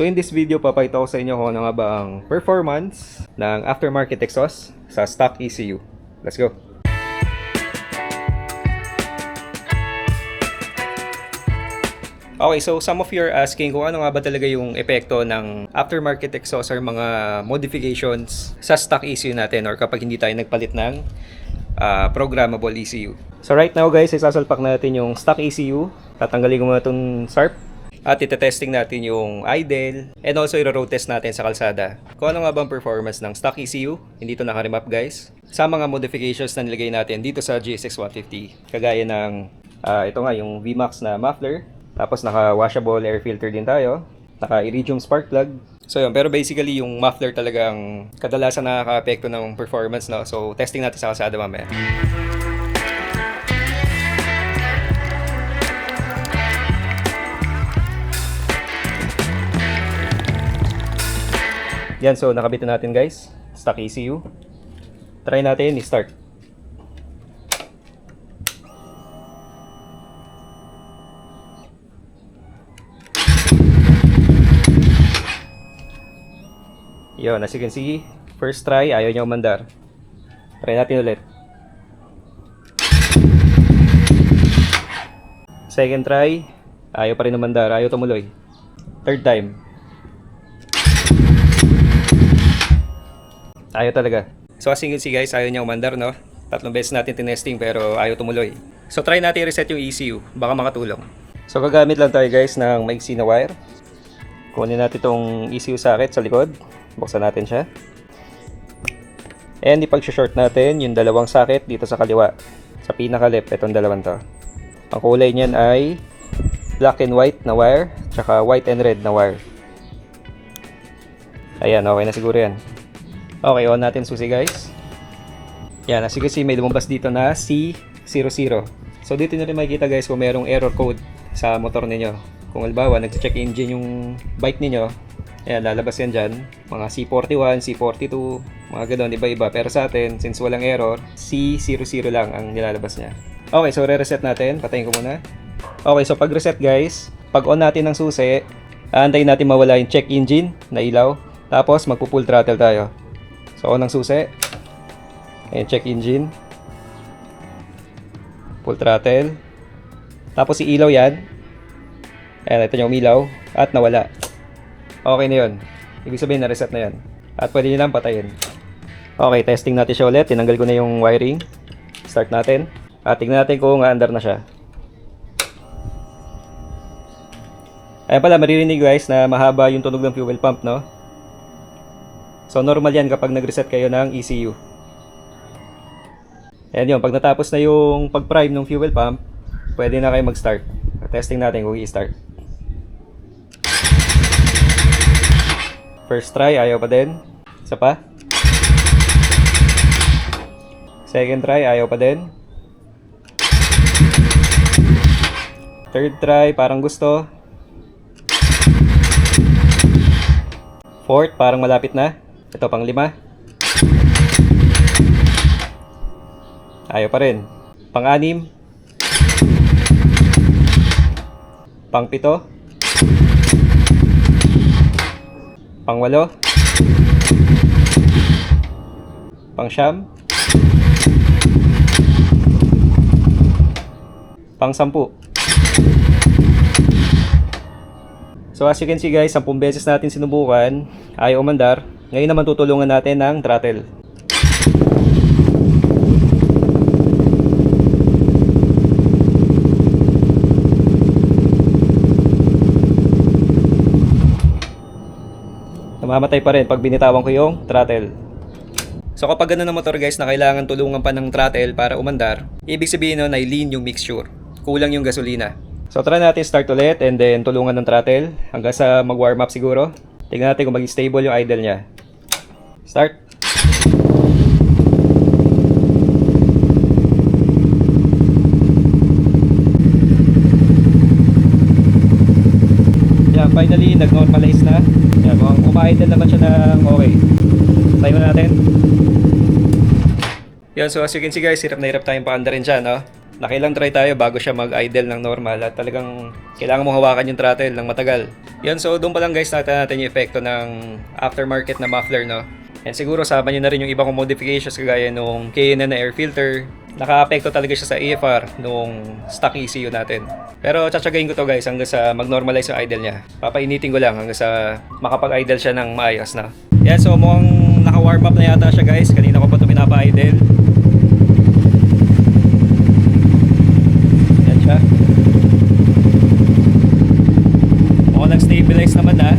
So in this video, papakita ko sa inyo kung ano nga ba ang performance ng aftermarket exhaust sa stock ECU. Let's go! Okay, so some of you are asking kung ano nga ba talaga yung epekto ng aftermarket exhaust or mga modifications sa stock ECU natin or kapag hindi tayo nagpalit ng programmable ECU. So right now guys, isasalpak natin yung stock ECU. Tatanggalin ko muna itong SARP at itetesting natin yung idle and also i-road test natin sa kalsada. Kung ano nga bang performance ng stock ECU, hindi ito naka-remap guys, sa mga modifications na nilagay natin dito sa GSX 150. Kagaya ng ito nga yung VMAX na muffler, tapos naka-washable air filter din tayo, naka-iridium spark plug. So yun, pero basically yung muffler talagang kadalasan nakaka-apekto ng performance, no? So testing natin sa kalsada mamaya. Yan, so nakabit na natin guys, stock ECU. Try natin i-start. Yun, as you can see, first try, ayaw niya umandar. Try natin ulit. Second try, ayaw pa rin umandar, ayaw tumuloy. Third time. Ayaw talaga. So as you can see guys, ayaw niya umandar, no? 3 beses natin tinesting pero ayaw tumuloy. So try natin i-reset yung ECU, baka makatulong. So gagamit lang tayo guys ng maiksi na wire. Kunin natin itong ECU socket sa likod. Buksan natin siya. And ipag-short natin yung dalawang socket dito sa kaliwa. Sa pinaka-left, itong dalawang to. Ang kulay niyan ay black and white na wire, tsaka white and red na wire. Ayan, okay na siguro yan. Okay, on natin susi guys. Yan, as you can see, may lumabas dito na C00. So dito nyo rin makikita guys kung mayroong error code sa motor ninyo. Kung halimbawa, nag-check engine yung bike ninyo, ayan, lalabas yan dyan. Mga C41, C42, mga ganoon, iba-iba. Pero sa atin, since walang error, C00 lang ang nilalabas niya. Okay, so re-reset natin. Patayin ko muna. Okay, so pag-reset guys, pag on natin ng susi, aantayin natin mawala yung check engine na ilaw. Tapos magpo-full throttle tayo. So on ng susi. Ayan, check engine. Full throttle. Tapos si ilaw yan. Ayan, ito yung umilaw. At nawala. Okay na yun. Ibig sabihin na-reset na yan. At pwede nyo lang patayin. Okay, testing natin siya ulit. Tinanggal ko na yung wiring. Start natin. At tignan natin kung under na siya. Ayan pala, maririnig guys na mahaba yung tunog ng fuel pump, no? So normal yan kapag nag-reset kayo ng ECU. Ayan yun, pag natapos na yung pag-prime ng fuel pump, pwede na kayo mag-start. Testing natin kung i-start. First try, ayaw pa din. Isa pa. Second try, ayaw pa din. Third try, parang gusto. Fourth, parang malapit na. Ito, pang 5. Ayaw pa rin. Pang 6. Pang 7. Pang 8. Pang 9. Pang 10. So as you can see guys, 10 beses natin sinubukan, ayaw umandar. Ngayon naman tutulungan natin ng throttle. Namamatay pa rin pag binitawan ko yung throttle. So kapag ganun na motor guys na kailangan tulungan pa ng throttle para umandar, ibig sabihin nun ay lean yung mixture. Kulang yung gasolina. So try natin start ulit and then tulungan ng throttle hanggang sa mag-warm up siguro. Tingnan natin kung maging stable yung idle niya. Start. Yan, finally nag-normalize na. Yan, umidle naman siya ng okay. Try mo natin. Yan, so as you can see guys, hirap na hirap tayong paandarin siya, no? Nakilang try tayo bago siya mag-idle ng normal at talagang kailangan mong hawakan yung throttle ng matagal. Yan, so doon pa lang guys natin yung epekto ng aftermarket na muffler, no? And siguro sama nyo na rin yung ibang modifications kagaya nung K&N na air filter. Naka-apekto talaga siya sa EFR nung stock ECU natin. Pero tsatsagain ko to guys hanggang sa mag-normalize yung idle niya. Papainitin ko lang hanggang sa makapag-idle siya ng maayos na. Yan, so mukhang naka-warm up na yata siya guys. Kanina ko pa ito pinapa-idle. Yan siya. Mukhang nag-stabilize naman na.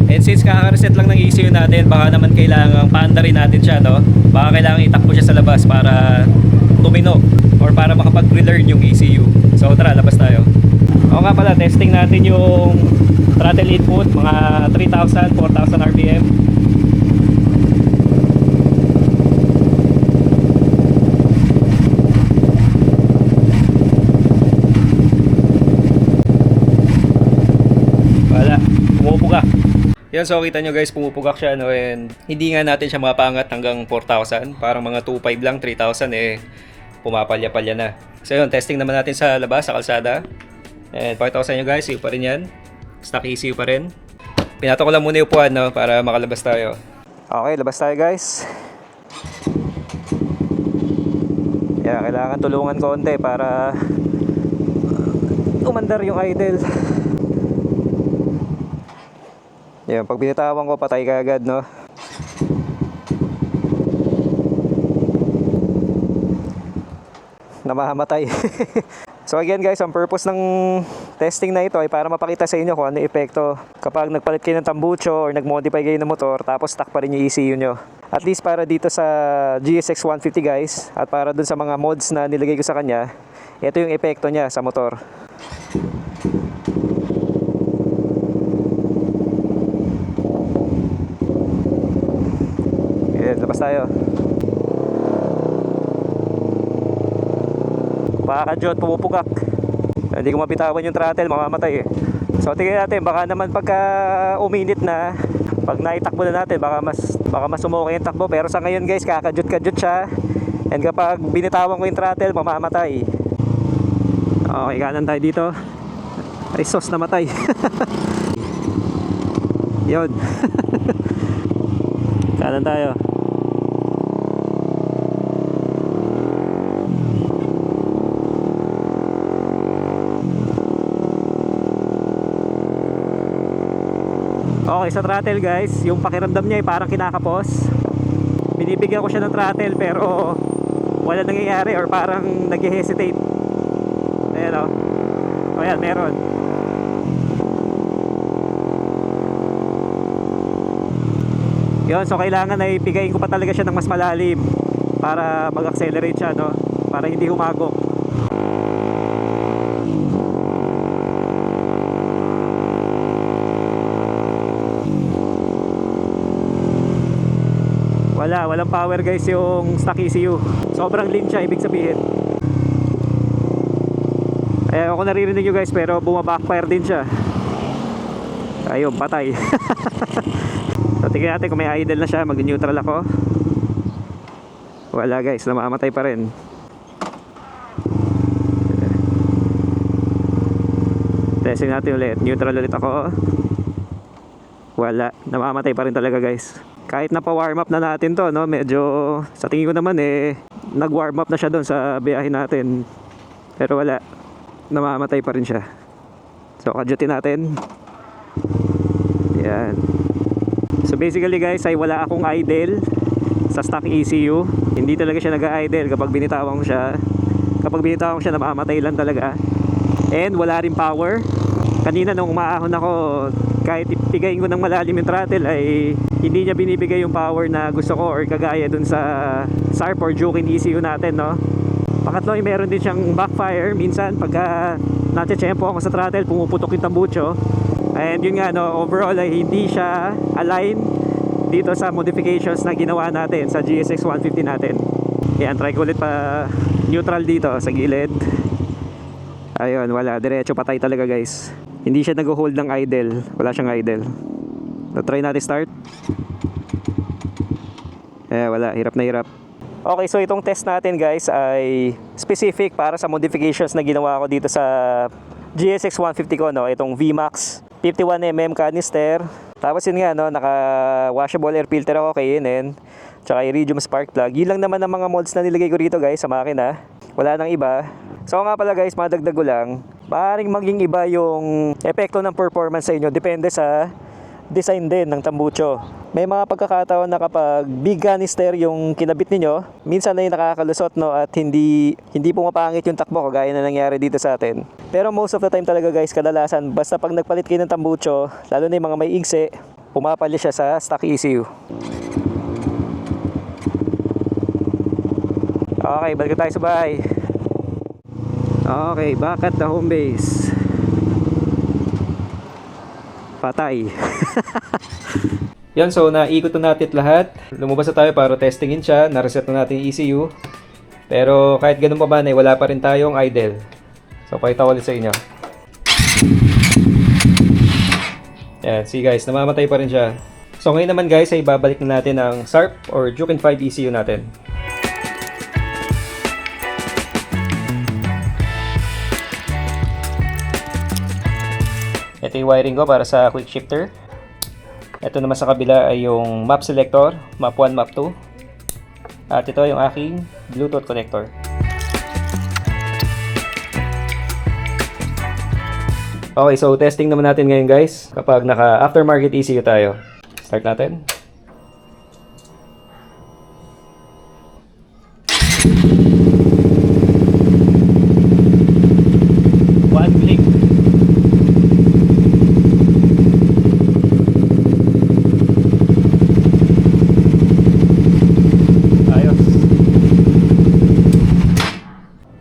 And since kaka-reset lang ng ECU natin, baka naman kailangang paandarin natin siya, no? Baka kailangan itakbo siya sa labas para tumino or para makapag-relearn yung ECU. So tara, labas tayo. Oo nga pala, testing natin yung throttle input, mga 3,000, 4,000 RPM. Wala, pumupugak. Yan, so kita nyo guys, pumupugak siya, no? And hindi nga natin siya mapangat hanggang 4,000. Parang mga 2,500 lang, 3,000 eh pumapalya-palya na. So yun, testing naman natin sa labas, sa kalsada. And pakita ko sa inyo guys, ECU pa rin yan. Stock ECU pa rin. Pinato ko lang muna yung upuan, no, para makalabas tayo. Okay, labas tayo guys. Yan, kailangan tulungan konti para umandar yung idle. Yan, pag binitawan ko, patay ka agad, no? Namamatay. So again guys, ang purpose ng testing na ito ay para mapakita sa inyo kung ano yung epekto kapag nagpalit kayo ng tambucho or nag-modify kayo ng motor tapos stuck pa rin yung ECU nyo. At least para dito sa GSX 150 guys, at para dun sa mga mods na nilagay ko sa kanya, ito yung epekto niya sa motor. Yan, labas tayo. Pakakajot, pumupugak. Hindi ko mabitawan yung throttle, mamamatay eh. So tingnan natin, baka naman pagka uminit na, pag naitakbo na natin, baka mas sumukay yung takbo. Pero sa ngayon guys, kakajot-kajot siya. And kapag binitawan ko yung throttle, mamamatay. Okay, kanan tayo dito. Ay sos, namatay. Yun. Kanan tayo. Okay, sa throttle guys, yung pakiramdam niya ay parang kinakapos. Binibigyan ko siya ng throttle pero wala nangyayari or parang nag-hesitate. Ayan o. O yan, meron. Yun, so kailangan ay pigayin ko pa talaga siya ng mas malalim para mag-accelerate siya, no? Para hindi humagok. Walang power guys yung stock ECU. Sobrang lean siya, ibig sabihin. Ako naririnig nyo guys, pero bumabackfire din siya. Ayun, patay. So tingnan natin kung may idle na siya, mag-neutral ako. Wala guys, namamatay pa rin. Testing natin ulit, neutral ulit ako. Wala, namamatay pa rin talaga guys. Kahit na pa-warm up na natin to, no, medyo sa tingin ko naman nag-warm up na siya doon sa biyahe natin. Pero wala, namamatay pa rin siya. So kajutin natin. Yan. So basically guys, ay wala akong idle sa stock ECU. Hindi talaga siya nag-idle kapag binitawan ko siya. Kapag binitawan ko siya, namamatay lang talaga. And wala rin power. Kanina nung umaahon ako, kahit ipigayin ko ng malalim yung throttle ay hindi niya binibigay yung power na gusto ko or kagaya dun sa SARP or Jukin ECU natin, no? Pakatlo ay meron din siyang backfire. Minsan pagka natsetsempo ako sa throttle, pumuputok yung tambucho. And yun nga, no, overall ay hindi siya align dito sa modifications na ginawa natin sa GSX 150 natin. Yan, try ko ulit pa neutral dito sa gilid. Ayun, wala, diretso patay talaga guys. Hindi siya nag-hold ng idle. Wala siyang idle. So, try natin start. Wala, hirap na hirap. Okay, so itong test natin guys ay specific para sa modifications na ginawa ko dito sa GSX 150 ko, no? Itong VMAX 51mm canister. Tapos yun nga, no, naka washable air filter ako kay Inen, tsaka iridium spark plug. Yun lang naman ang mga molds na nilagay ko rito guys sa makina. Wala nang iba. So nga pala guys, madagdag ko lang, maaaring maging iba yung epekto ng performance sa inyo. Depende sa design din ng tambucho. May mga pagkakataon na kapag big canister yung kinabit ninyo, minsan ay nakakalusot, no, at hindi pumapangit yung takbo kagaya na nangyari dito sa atin. Pero most of the time talaga guys, kadalasan basta pag nagpalit kayo ng tambucho, lalo na yung mga may igse, pumapalit siya sa stock ECU. Okay, balik tayo sa bahay. Okay, back at the home base. Patay. Yan, so naikot na natin lahat. Lumabas na tayo para testingin siya. Na-reset na natin yung ECU. Pero kahit ganun pa ba, wala pa rin tayong idle. So pakita ko ulit sa inyo. Yan, see guys, namamatay pa rin siya. So ngayon naman guys, ay babalik na natin ang SARP or Juken 5 ECU natin. Ito yung wiring ko para sa quick shifter. Ito naman sa kabila ay yung map selector, map 1, map 2. At ito yung aking Bluetooth connector. Okay, so testing naman natin ngayon guys kapag naka aftermarket ECU tayo. Start natin. One click.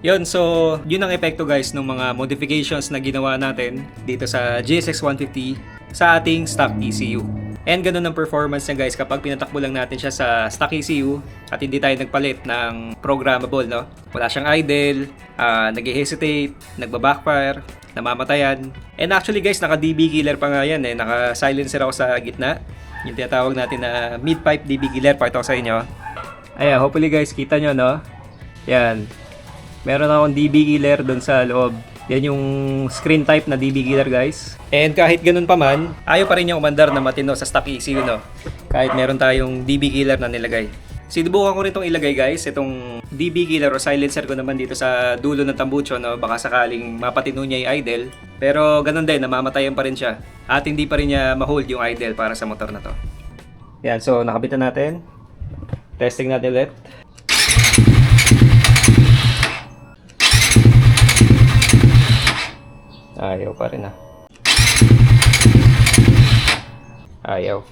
Yun, so yun ang epekto guys ng mga modifications na ginawa natin dito sa GSX 150 sa ating stock ECU. And ganun ang performance niya guys kapag pinatakbo lang natin siya sa stock ECU at hindi tayo nagpalit ng programmable, no? Wala siyang idle, nag-hesitate, nagba-backfire, namamatayan. And actually guys, naka DB killer pa nga yan, naka silencer ako sa gitna. Yung tinatawag natin na mid-pipe DB killer, pakita ko sa inyo. Ayan, hopefully guys, kita nyo, no? Yan. Meron akong DB killer doon sa loob. Yan yung screen type na DB killer guys. And kahit ganun pa man, ayaw pa rin yung umandar na matino sa stock ECU, no? Kahit meron tayong DB killer na nilagay. Sinubukan ko rin itong ilagay guys, itong DB killer o silencer ko naman dito sa dulo ng tambucho, no? Baka sakaling mapatino niya yung idle. Pero ganun din, namamatayan pa rin siya. At hindi pa rin niya ma-hold yung idle para sa motor na to. Yan, so nakabitan natin. Testing natin ulit. Ayaw pa rin Ayaw.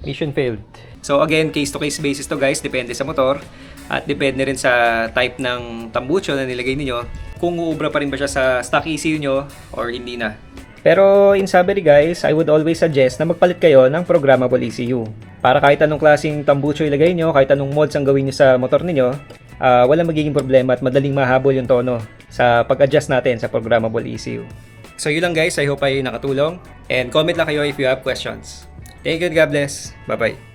Mission failed. So again, case to case basis to guys, depende sa motor at depende rin sa type ng tambucho na nilagay niyo kung uubra pa rin ba siya sa stock ECU nyo or hindi na. Pero in summary guys, I would always suggest na magpalit kayo ng programmable ECU. Para kahit anong klaseng tambucho ilagay nyo, kahit anong mods ang gawin nyo sa motor niyo, walang magiging problema at madaling mahabol yung tono sa pag-adjust natin sa programmable ECU. So yun lang guys, I hope ay nakatulong. And comment lang kayo if you have questions. Thank you and God bless. Bye-bye.